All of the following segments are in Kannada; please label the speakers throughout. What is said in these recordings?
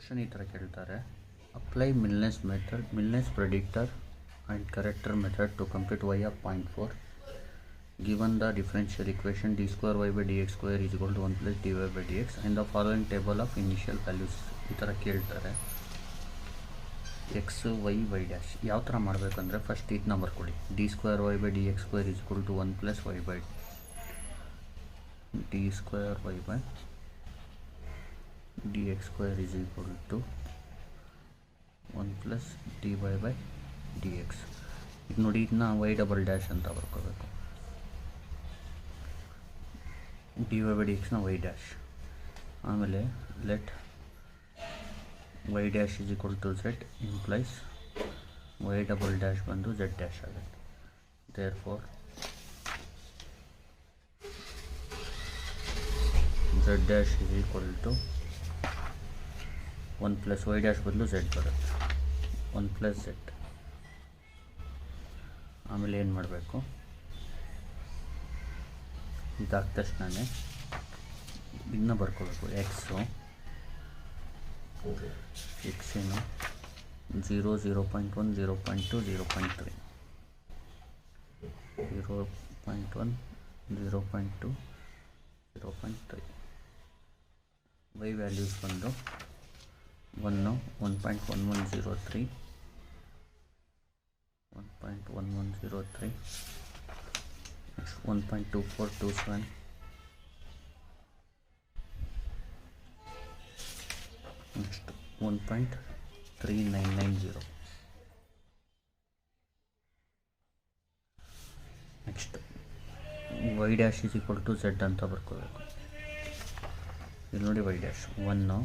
Speaker 1: ಕ್ವಶನ್ ಈ ಥರ ಕೇಳ್ತಾರೆ. Apply Milne's method, Milne's predictor and corrector method to compute y of 0.4 given the differential equation d square y by dx square is equal to 1 plus dy by dx and the following table of initial values. ಈ ಥರ ಕೇಳ್ತಾರೆ. ಎಕ್ಸ್ ವೈ ವೈ ಡ್ಯಾಶ್ ಯಾವ ಥರ ಮಾಡಬೇಕಂದ್ರೆ ಫಸ್ಟ್ ಇದನ್ನ ಬರ್ಕೊಳ್ಳಿ. D square Y by D X square is equal to 1 plus Y by D square Y by D X square is equal to 1 plus D Y by D X. ಈಗ ನೋಡಿ, ಇದನ್ನ ವೈ ಡಬಲ್ ಡ್ಯಾಶ್ ಅಂತ ಬರ್ಕೋಬೇಕು. ಡಿ ವೈ ಬೈ ಡಿ ಎಕ್ಸ್ನ ವೈ ಡ್ಯಾಶ್. ಆಮೇಲೆ let y dash is equal to z implies y double dash ಬಂದು z dash ಆಗುತ್ತೆ. therefore z dash is equal to 1 plus y dash ಬದಲು z ಬರುತ್ತೆ, 1 plus z. ಆಮೇಲೆ ಏನು ಮಾಡಬೇಕು, ಇದಾದ ತಕ್ಷಣವೇ ಇದನ್ನ ಬರ್ಕೋಬೇಕು. x ಏನು 0, 0.1, 0.2, 0.3, 0.1, 0.2, 0.3. y ವ್ಯಾಲ್ಯೂಸ್ ಬಂದು 1, 1.1103, 1.1103, 1.2427, next 1.3990. next y dash is equal to z ಅಂತ ಬರ್ಕೋಬೇಕು. ಇಲ್ಲಿ ನೋಡಿ, y dash 1,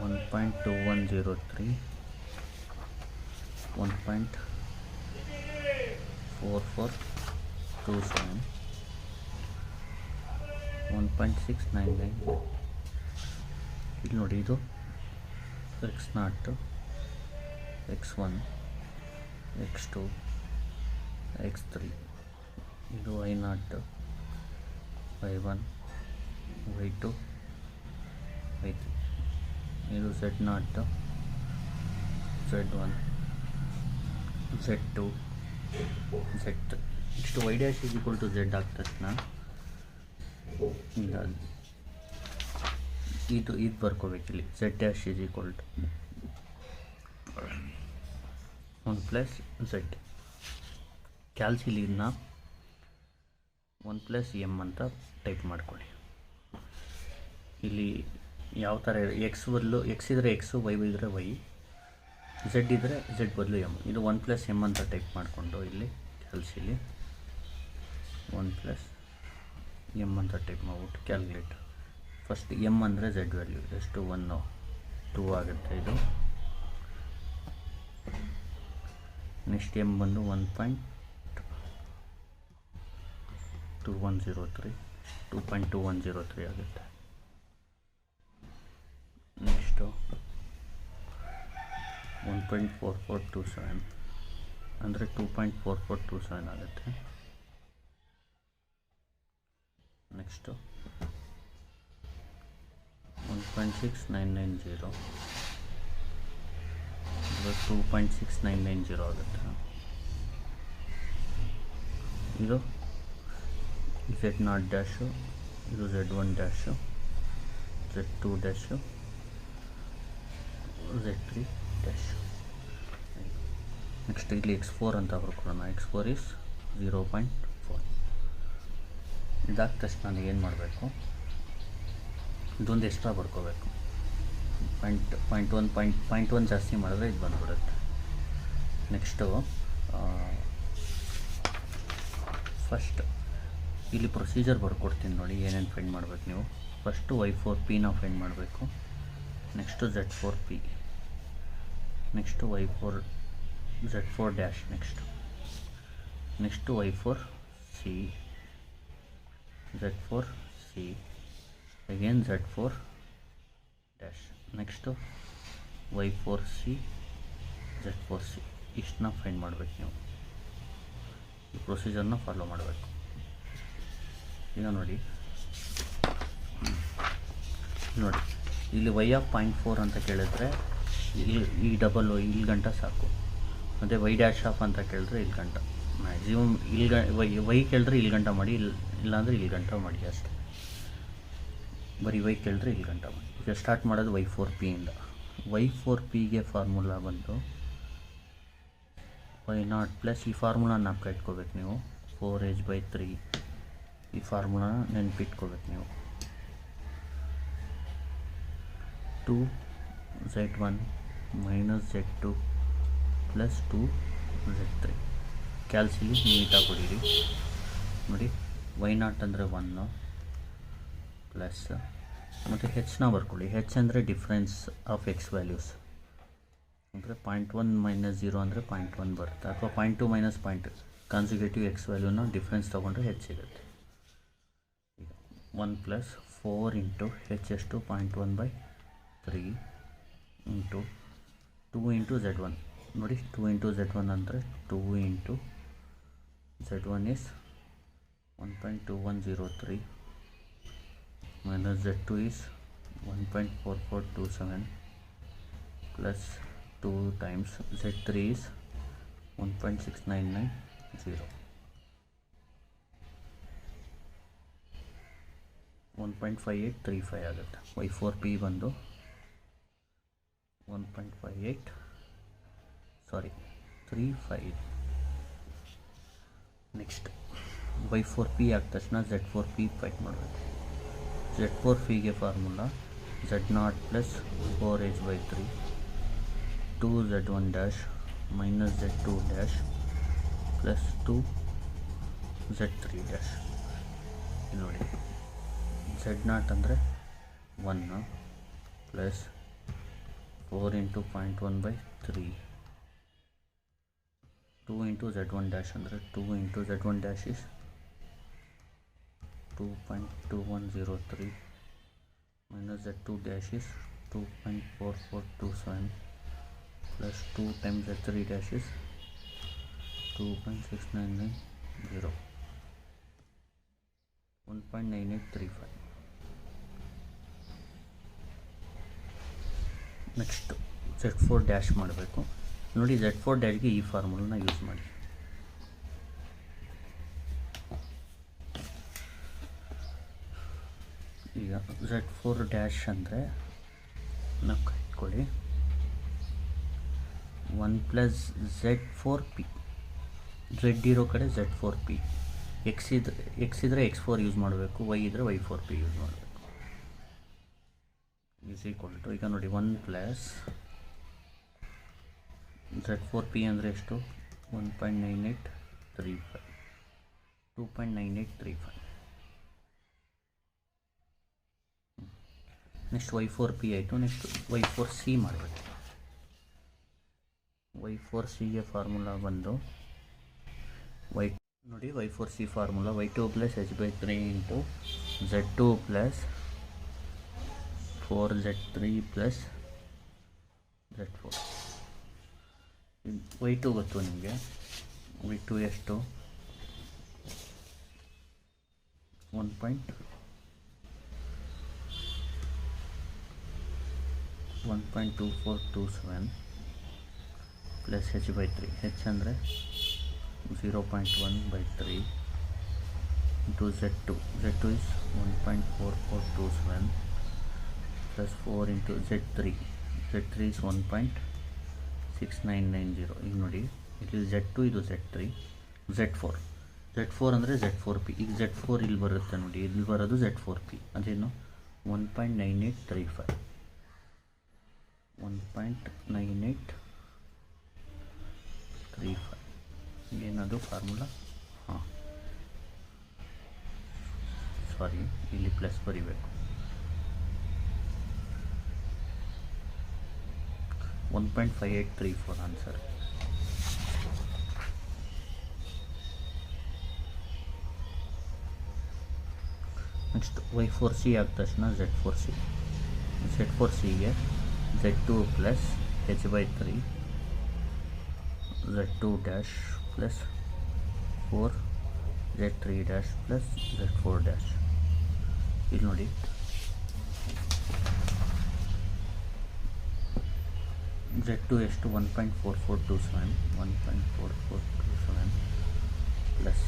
Speaker 1: 1.2103, 1.4427, 1.699. ಇಲ್ಲಿ ನೋಡಿ, ಇದು x0, x1, x2, x3, ಇದು y0, y1, y2, y3, ಇದು z0, z1, z2, z3. ಇಷ್ಟು y dash is equal to z ಆದ ತಕ್ಷಣ ಇದು ಬರ್ಕೋಬೇಕು. ಇಲ್ಲಿ z dash is equal to 1 plus z. ಕ್ಯಾಲ್ಸಿಲಿ ಇದನ್ನ 1 plus m ಅಂತ ಟೈಪ್ ಮಾಡ್ಕೊಳ್ಳಿ. ಇಲ್ಲಿ ಯಾವ ಥರ ಎಕ್ಸ್ ಬದಲು ಎಕ್ಸ್ ಇದ್ದರೆ ಎಕ್ಸು, ವೈ ಇದ್ದರೆ ವೈ, ಝೆಡ್ ಇದ್ದರೆ ಝೆಡ್ ಬದಲು ಎಮ್. ಇದು 1 plus m ಅಂತ ಟೈಪ್ ಮಾಡಿಕೊಂಡು ಇಲ್ಲಿ ಕ್ಯಾಲ್ಸಿಲಿ 1 plus m ಅಂತ ಟೈಪ್ ಮಾಡ್ಬಿಟ್ಟು ಕ್ಯಾಲ್ಕುಲೇಟ್. ಫಸ್ಟ್ ಎಮ್ ಅಂದರೆ ಝೆಡ್ ವ್ಯಾಲ್ಯೂ ಎಷ್ಟು, 1, 2 ಆಗುತ್ತೆ ಇದು. ನೆಕ್ಸ್ಟ್ ಎಮ್ ಬಂದು 1.2103, 2.2103 ಆಗುತ್ತೆ. ನೆಕ್ಸ್ಟು 1.4427 ಅಂದರೆ 2.4427 ಆಗುತ್ತೆ. ನೆಕ್ಸ್ಟು 1.6990 2.6990 ಆಗುತ್ತೆ. ಇದು z0 ಡ್ಯಾಶು, ಇದು z1 dash, z2 dash, z3 dash. Next ಇಲ್ಲಿ x4 ಅಂತ ಬರ್ಕೊಳ್ಳೋಣ. x4 is 0.4. ಇದಾದ ತಕ್ಷಣ ನಾನು ಏನು ಮಾಡಬೇಕು, ಇದೊಂದು ಎಕ್ಸ್ಟ್ರಾ ಬರ್ಕೋಬೇಕು. 0.1 ಜಾಸ್ತಿ ಮಾಡಿದ್ರೆ ಇದು ಬಂದ್ಬಿಡುತ್ತೆ. ನೆಕ್ಸ್ಟು ಫಸ್ಟ್ ಇಲ್ಲಿ ಪ್ರೊಸೀಜರ್ ಬರ್ಕೊಡ್ತೀನಿ ನೋಡಿ, ಏನೇನು ಫೈಂಡ್ ಮಾಡಬೇಕು ನೀವು. ಫಸ್ಟು y4p ಫೈಂಡ್ ಮಾಡಬೇಕು. Next z4p, next z4 dash, next y4c, z4c, again z4 dash, next y4c, z4c. ಇಷ್ಟನ್ನ ಫೈಂಡ್ ಮಾಡಬೇಕು ನೀವು. ಈ ಪ್ರೊಸೀಜರ್ನ ಫಾಲೋ ಮಾಡಬೇಕು. ಈಗ ನೋಡಿ, ನೋಡಿ ಇಲ್ಲಿ y ಆಫ್ 0.4 ಅಂತ ಕೇಳಿದ್ರೆ ಈ ಡಬಲ್ ಇಲ್ಲಿ ಗಂಟ ಸಾಕು. ಮತ್ತು y ಡ್ಯಾಶ್ ಆಫ್ ಅಂತ ಕೇಳಿದ್ರೆ ಇಲ್ಲಿ ಗಂಟ. ಮ್ಯಾಕ್ಸಿಮಮ್ ವೈ ಕೇಳಿದ್ರೆ ಇಲ್ಲಿ ಗಂಟ ಮಾಡಿ, ಇಲ್ಲಾಂದರೆ ಇಲ್ಲಿ ಗಂಟ ಮಾಡಿ ಅಷ್ಟೇ. ಬರೀ ವೈ ಕೇಳಿದ್ರೆ ಇಲ್ಲಿ ಗಂಟ ಮಾಡಿ. ಈಗ ಸ್ಟಾರ್ಟ್ ಮಾಡೋದು y4p ಇಂದ. y4pಗೆ ಫಾರ್ಮುಲಾ ಬಂದು y0 ಪ್ಲಸ್ ಈ ಫಾರ್ಮುಲಾ ಜ್ಞಾಪಕ ಇಟ್ಕೋಬೇಕು ನೀವು. 4h/3 ಈ ಫಾರ್ಮುಲಾ ನೆನಪಿಟ್ಕೋಬೇಕು ನೀವು. 2z1 minus z2 plus 2z3. ಕ್ಯಾಲ್ಸಿಲಿ ನೀಟಾಗಿ ಹೊಡೀರಿ. ನೋಡಿ y0 ಅಂದರೆ 1 ಪ್ಲಸ್ ಮತ್ತು ಹೆಚ್ನ ಬರ್ಕೊಳ್ಳಿ. ಹೆಚ್ ಅಂದರೆ ಡಿಫ್ರೆನ್ಸ್ ಆಫ್ ಎಕ್ಸ್ ವ್ಯಾಲ್ಯೂಸ್. ಅಂದರೆ 0.1 ಮೈನಸ್ 0 ಅಂದರೆ 0.1 ಬರುತ್ತೆ, ಅಥವಾ 0.2 ಮೈನಸ್ 0.2 ಕಾನ್ಸಿಕ್ಯೂಟಿವ್ ಎಕ್ಸ್ ವ್ಯಾಲ್ಯೂನ ಡಿಫ್ರೆನ್ಸ್ ತೊಗೊಂಡ್ರೆ ಹೆಚ್ಚು ಸಿಗುತ್ತೆ. ಈಗ 1 ಪ್ಲಸ್ 4 ಇಂಟು ಹೆಚ್ ಎಷ್ಟು 0.1/3 ಇಂಟು 2 ಇಂಟು z1. ನೋಡಿ 2 ಇಂಟು z1 ಅಂದರೆ 2 into z1 is 1.2103 minus z2 is 1.4427 plus 2 times z3 is 1.6990. 1.5835 ಆಗುತ್ತೆ. y4p ಬಂದು 1.35. ನೆಕ್ಸ್ಟ್ y4p ಆದ ತಕ್ಷಣ z4p ಫೈಟ್ ಮಾಡಬೇಕು. z4pಗೆ formula z0 plus 4h/3 2z1 dash minus z2 dash plus 2z3 dash. ನೋಡಿ z0 ಅಂದರೆ 1 plus 4 into 0.1/3 2 into z1 dash ಅಂದರೆ 2 into z1 dash is 2.2103 minus z2 dash is 2.4427 plus 2 times z3 dash is 2.6990 1.9835. Next z4 dash ಮಾಡಬೇಕು. ನೋಡಿ z4 ಡ್ಯಾಶ್ಗೆ ಈ ಫಾರ್ಮುಲನ ಯೂಸ್ ಮಾಡಿ. ಈಗ z4 ಡ್ಯಾಶ್ ಅಂದರೆ ನಾವು ಇಟ್ಕೊಳ್ಳಿ 1 ಪ್ಲಸ್ z4p. z ಇರೋ ಕಡೆ z4p. ಎಕ್ಸ್ ಇದ್ರೆ x4 ಯೂಸ್ ಮಾಡಬೇಕು, y ಇದ್ರೆ y4p ಯೂಸ್ ಮಾಡಬೇಕು. ಈಸ್ ಈಕ್ವಲ್ ಟು, ಈಗ ನೋಡಿ 1 ಪ್ಲಸ್ z4p ಅಂದರೆ ಎಷ್ಟು 1.9835 2.9835. ನೆಕ್ಸ್ಟ್ y4p ಆಯಿತು. ನೆಕ್ಸ್ಟ್ y4c ಮಾಡಬೇಕು. y4cಗೆ ಫಾರ್ಮುಲಾ ಬಂದು ನೋಡಿ y4c formula y2 plus h/3 into z2 plus 4z3 plus z4. y2 ಗೊತ್ತು ನಿಮಗೆ. y2 ಎಷ್ಟು 1.2427 ಪ್ಲಸ್ h/3. h ಅಂದರೆ 0.1/3 into z2 is 1.4427 plus 4 into z3 is 1.6990. ಈಗ ನೋಡಿ ಇಲ್ಲಿ z2 ಇದು z3 z4 ಅಂದರೆ z4p. ಈಗ z4 ಇಲ್ಲಿ ಬರುತ್ತೆ ನೋಡಿ, ಇಲ್ಲಿ ಬರೋದು z4p. ಅದೇನು 1.9835 1.9835 ಏನದು ಫಾರ್ಮುಲಾ. ಹಾಂ ಸಾರಿ, ಇಲ್ಲಿ ಪ್ಲಸ್ ಬರೀಬೇಕು. 1.5834 ಆನ್ಸರ್. ನೆಕ್ಸ್ಟ್ y4c ಆದ ತಕ್ಷಣ z4cಗೆ z2 plus h/3 z2 dash plus 4z3 dash plus z4 dash. ಇಲ್ಲಿ ನೋಡಿ Z2 ಎಷ್ಟು 1.4427 ಪ್ಲಸ್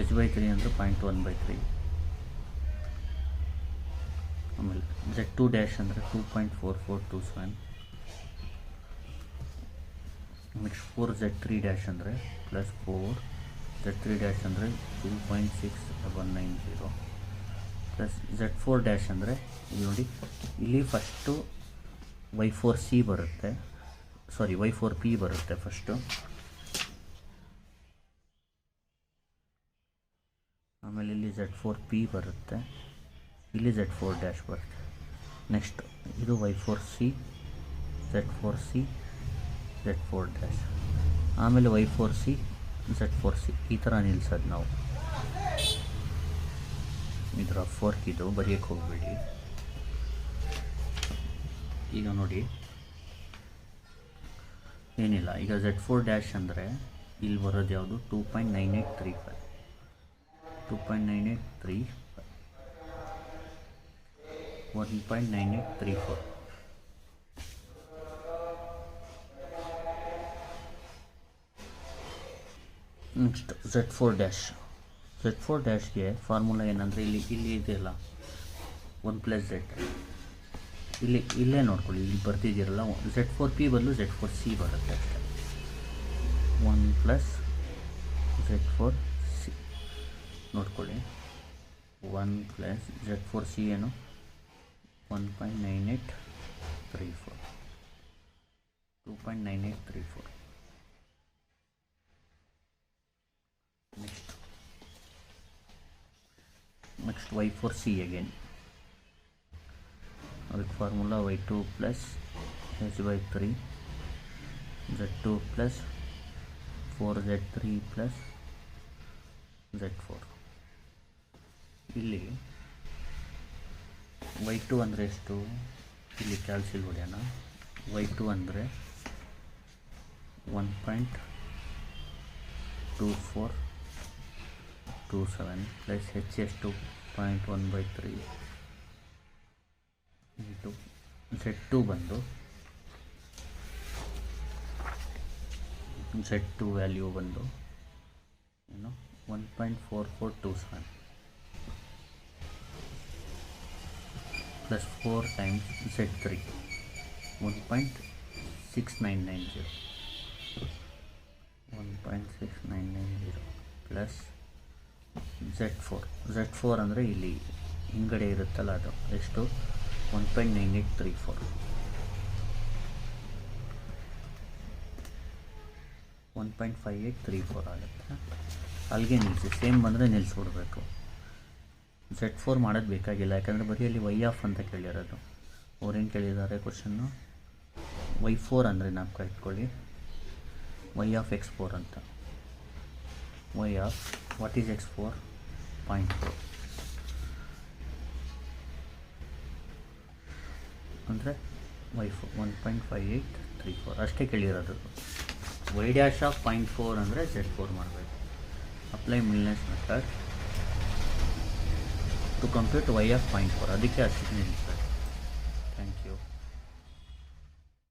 Speaker 1: h/3 ಅಂದರೆ 0.1/3. ಆಮೇಲೆ Z2 ಡ್ಯಾಶ್ ಅಂದರೆ 2.4427. ನೆಕ್ಸ್ಟ್ 4Z3 ಡ್ಯಾಶ್ ಅಂದರೆ ಪ್ಲಸ್ 4Z3 ಡ್ಯಾಶ್ ಅಂದರೆ 2.6790 ಪ್ಲಸ್ Z4 ಡ್ಯಾಶ್ ಅಂದರೆ ಇಲ್ಲಿ ನೋಡಿ, ಇಲ್ಲಿ ಫಸ್ಟು Y4C ಬರುತ್ತೆ, ಸಾರಿ Y4P ಬರುತ್ತೆ ಫಸ್ಟು, ಆಮೇಲೆ ಇಲ್ಲಿ Z4P ಬರುತ್ತೆ, ಇಲ್ಲಿ Z4 ಡ್ಯಾಶ್ ಬರುತ್ತೆ. ನೆಕ್ಸ್ಟ್ ಇದು Y4C, Z4C, Z4 ಡ್ಯಾಶ್, ಆಮೇಲೆ Y4C, Z4C ಈ ಥರ ನಿಲ್ಸೋದು ನಾವು. ಇದರ ಫೋರ್ಕ್ ಇದು ಬರೆಯೋಕ್ಕೆ ಹೋಗಬೇಡಿ. ಈಗ ನೋಡಿ ಏನಿಲ್ಲ, ಈಗ Z4 ಡ್ಯಾಶ್ ಅಂದರೆ ಇಲ್ಲಿ ಬರೋದು ಯಾವುದು 2.9835, 1.9834. ನೆಕ್ಸ್ಟ್ Z4 ಡ್ಯಾಶ್ಗೆ ಫಾರ್ಮುಲಾ ಏನಂದರೆ ಇಲ್ಲಿ ಇದೆಯಲ್ಲ 1+Z, ಇಲ್ಲೇ ನೋಡ್ಕೊಳ್ಳಿ, ಇಲ್ಲಿ ಬರ್ತಿದ್ದೀರಲ್ಲ Z4P ಬದಲು Z4C ಬರುತ್ತೆ ಅಷ್ಟೇ. 1+Z4C ನೋಡ್ಕೊಳ್ಳಿ, 1+Z4C ಏನು 1.9834, 2.9834. ನೆಕ್ಸ್ಟ್ Y4C ಅಗೇನ್, ಅದಕ್ಕೆ formula Y2 plus h/3 Z2 plus 4Z3 plus Z4. ಇಲ್ಲಿ Y2 ಅಂದರೆ ಎಷ್ಟು, ಇಲ್ಲಿ ಕ್ಯಾಲ್ಸಿಲ್ ಹೊಡೆಯೋಣ. Y2 ಅಂದರೆ 1.2427 ಪ್ಲಸ್ H ಎಷ್ಟು 0.1/3 ಇಂಟು Z2 ಬಂದು Z2 ವ್ಯಾಲ್ಯೂ ಬಂದು ಏನು 1.4427 plus 4 times Z3 1.6990 plus Z4 ಅಂದರೆ ಇಲ್ಲಿ ಹಿಂಗಡೆ ಇರುತ್ತಲ್ಲ ಅದು ಎಷ್ಟು 1.9834, 1.5834 ಆಗುತ್ತೆ. ಅಲ್ಲಿಗೆ ನಿಲ್ಲಿಸಿ, ಸೇಮ್ ಬಂದರೆ ನಿಲ್ಲಿಸ್ಬಿಡ್ಬೇಕು. Z4 ಮಾಡೋದು ಬೇಕಾಗಿಲ್ಲ, ಯಾಕಂದರೆ ಬರೀ ಅಲ್ಲಿ Y ಆಫ್ ಅಂತ ಕೇಳಿರೋದು. ಅವ್ರೇನು ಕೇಳಿದ್ದಾರೆ ಕ್ವಶನ್ನು, Y4 ಅಂದರೆ ನಾವು ಇಟ್ಕೊಳ್ಳಿ Y ಆಫ್ X4 ಅಂತ. Y of what is X4 0.4 ಅಂದರೆ Y4 1.5834 ಅಷ್ಟೇ ಕೇಳಿರೋದು. Y ಡ್ಯಾಶ್ ಆಫ್ 0.4 ಅಂದರೆ Z4 ಮಾಡಬೇಕು. Apply Milne's method to compute Y of 0.4, ಅದಕ್ಕೆ ಅಷ್ಟು ನಿಲ್ಲಿಸ್ಬೇಕು.